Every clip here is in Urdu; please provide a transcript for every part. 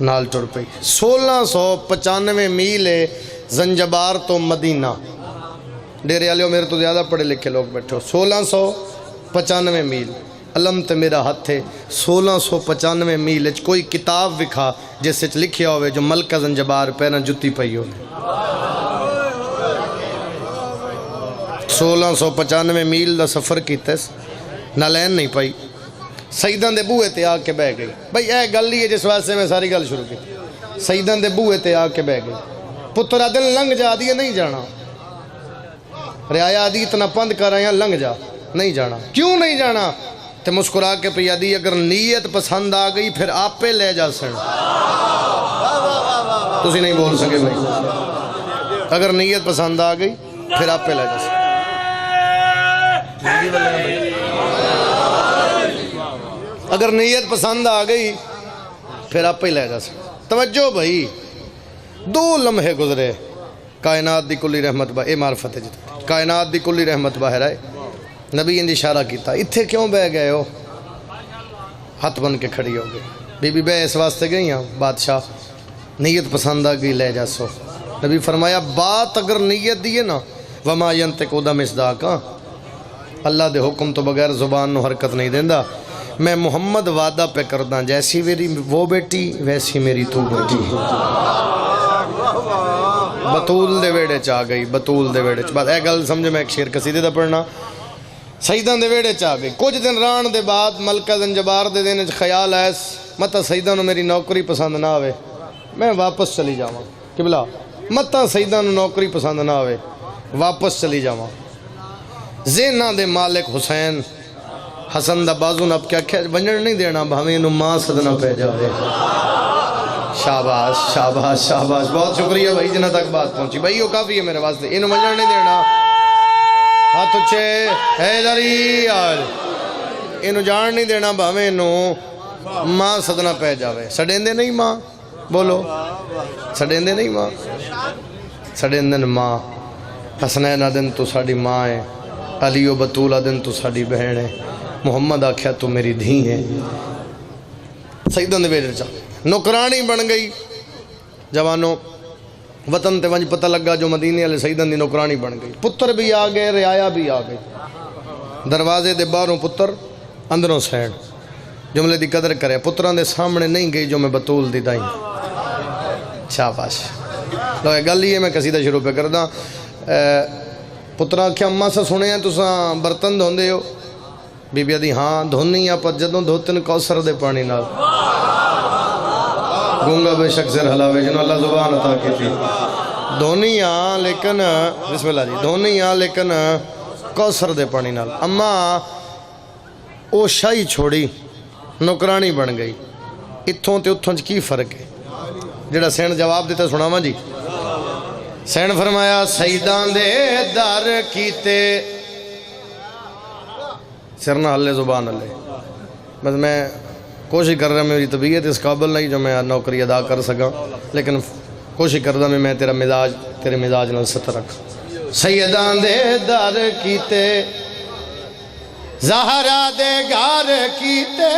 نال ٹر پئی 1695 میل ہے زنجبار تو مدینہ ڈیرے والے میرے تو زیادہ پڑھے لکھے لوگ بیٹھے ہو 1695 میل علم تے میرا ہاتھ ہے 1695 میل کوئی کتاب وکھا جس وچ لکھیا ہوئے جو ملکہ زنجبار پہنا جتی پئی ہو 1695 میل دا سفر کیتا نہ لین نہیں پائی سیدان دے بوئے تے آ کے بہ گئی بھئی اے گل ہی ہے جس واسطے میں ساری گل شروع کی سیدان دے بوئے تے آ کے بہ گئی پترا دل لنگ جا دیئے نہیں جانا رعایا دی اتنا پند کر آیا لنگ جا نہیں جانا کیوں نہیں جانا تے مسکرا کے پیا دی اگر نیت پسند آ گئی پھر آپ پہ لے جا سن تسی نہیں بول سکے بھائی اگر نیت پسند آ گئی پھر آپ پہ لے جا سن اگر نیت پسند آ گئی پھر آپ پہ لے جا سن توجہ بھائی 2 لمحے گزرے کائنات دی کلی رحمت با اے معرفت ہے جی کائنات دی کلی رحمت باہر آئے نبی اندی اشارہ کیتا اتھے کیوں بہ گئے ہو ہاتھ بن کے کھڑی ہو گئی بی بی بے اس واسطے گئی ہیں بادشاہ نیت پسند آ گئی لے جا سو نبی فرمایا بات اگر نیت دیئے نا وما ینتق عدم اصداقا اللہ دے حکم تو بغیر زبان نو حرکت نہیں دیندہ میں محمد وعدہ پہ کردہ جیسی میری وہ بیٹی ویسی میری تو بیٹی بطول دے ویڑے چاہ گئی بطول دے ویڑے چاہ اے گل سمجھے میں ایک شیر قصیدے دا پڑھنا سیدان دے ویڑے چاہ گئی کچھ دن ران دے بعد ملکہ زنجبار دے دینے خیال ایس متا سیدان میری نوکری پسند نہ آوے میں واپس چلی جاواں قبلہ متا سیدان نوکری پسند نہ آوے واپس چلی جاواں زینہ دے مالک حسین حسن دا بازو اب کیا کہہ ونجن نہیں دینا بھامیں انہوں ماں صدنہ پہ جاوے شاباش شاباش شاباش بہت شکریہ بھائی جنہ تک بات پہنچی بھائی یہ کافی ہے میرے واسطے انہوں ونجن نہیں دینا ہاتھ اچھے حیدری آل انہوں جان نہیں دینا بھامیں انہوں ماں صدنہ پہ جاوے سڑیندے نہیں ماں بولو سڑیندے نہیں ماں سڑیندن ماں حسنین دن تو ساڑی ماں ہے علی و بطولہ دن تو ساڑی بہن ہے محمد آکھیا تو میری دھی ہے سیدان دے بیٹے چاہ نوکرانی بن گئی جوانوں وطن تے ونج پتہ لگا جو مدینے والے سیدان دی نوکرانی بن گئی پتر بھی آ گئے رعایا بھی آ گئی دروازے دے باہروں پتر اندروں سین جملے دی قدر کرے پتران دے سامنے نہیں گئی جو میں بطول دی دائیں شاباش لو یہ گل ہی ہے میں قصیدہ شروع پہ کردہ پتران کیا اماں سے سنے ہیں تو ساں برتن دھون دے ہو بی بی دی ہاں دھونی یا پر جدوں دھوتن کوثر دے پانی نال گونگا بے شک سر حلاوے جنہوں اللہ زبان عطا کی تھی دھونی یا لیکن بسم اللہ جی دھونی یا لیکن کوثر دے پانی نال اماں او شاہی چھوڑی نوکرانی بن گئی اتھوں تے اتھوں کی فرق ہے جڑا سین جواب دیتا سناواں جی سین فرمایا سیدان دے در کیتے سرنا حلے زبان حلے بس میں کوشش کر رہا میری طبیعت اس قابل نہیں جو میں نوکری ادا کر سکا لیکن کوشش کر رہا میں تیرے مزاج نال ستر رکھ سیدان دے در کیتے زہرا دے گھر کیتے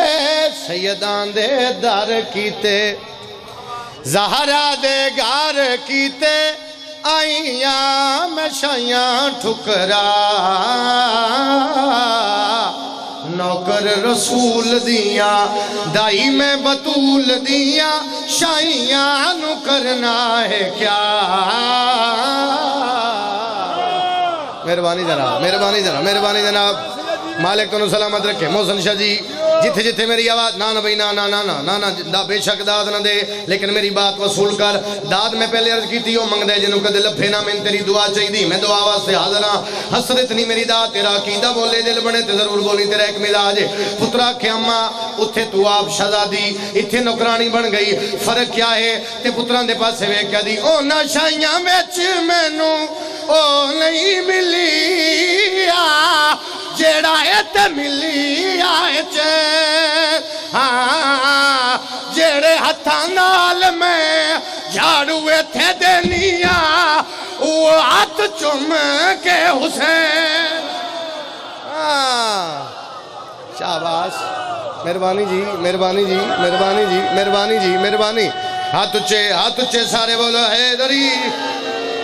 سیدان دے در کیتے زہرا دے گھر کیتے آئیاں میں شایاں ٹھکرا نوکر رسول دیاں دائی میں بطول دیاں شایاں نو کرنا ہے کیا مہربانی جناب مہربانی جناب مہربانی جناب مالک تو سلامت رکھے محسن شاہ جی جتھے جتھے میری آواز نا بھئی نا بے شک داد نہ دے لیکن میری بات وصول کر داد میں پہلے عرض کی تھی وہ منگ دے جنہوں کا دل پھینا میں تیری دعا چاہی دی میں دعا واسطے حاضر ہاں حسرت نہیں میری داد تیرا عقیدہ بولے دل بنے تے ضرور بولی تیرا ایک مزاج ہے پترا کہ اماں اتھے تو آپ شہزادی اتھے نوکرانی بن گئی فرق کیا ہے تے پتران دے پاس سے کیا دی او نشائیاں وچ مینوں او نہیں ملی جیڑا ایت ملی آئے ہاں جیڑے ہتھاں نال میں جھاڑو ایتھے دینیا وہ ہاتھ چم کے حسین شاباش مہربانی جی مہربانی جی مہربانی جی مہربانی جی مہربانی ہاتھ اچھے سارے بولو حیدری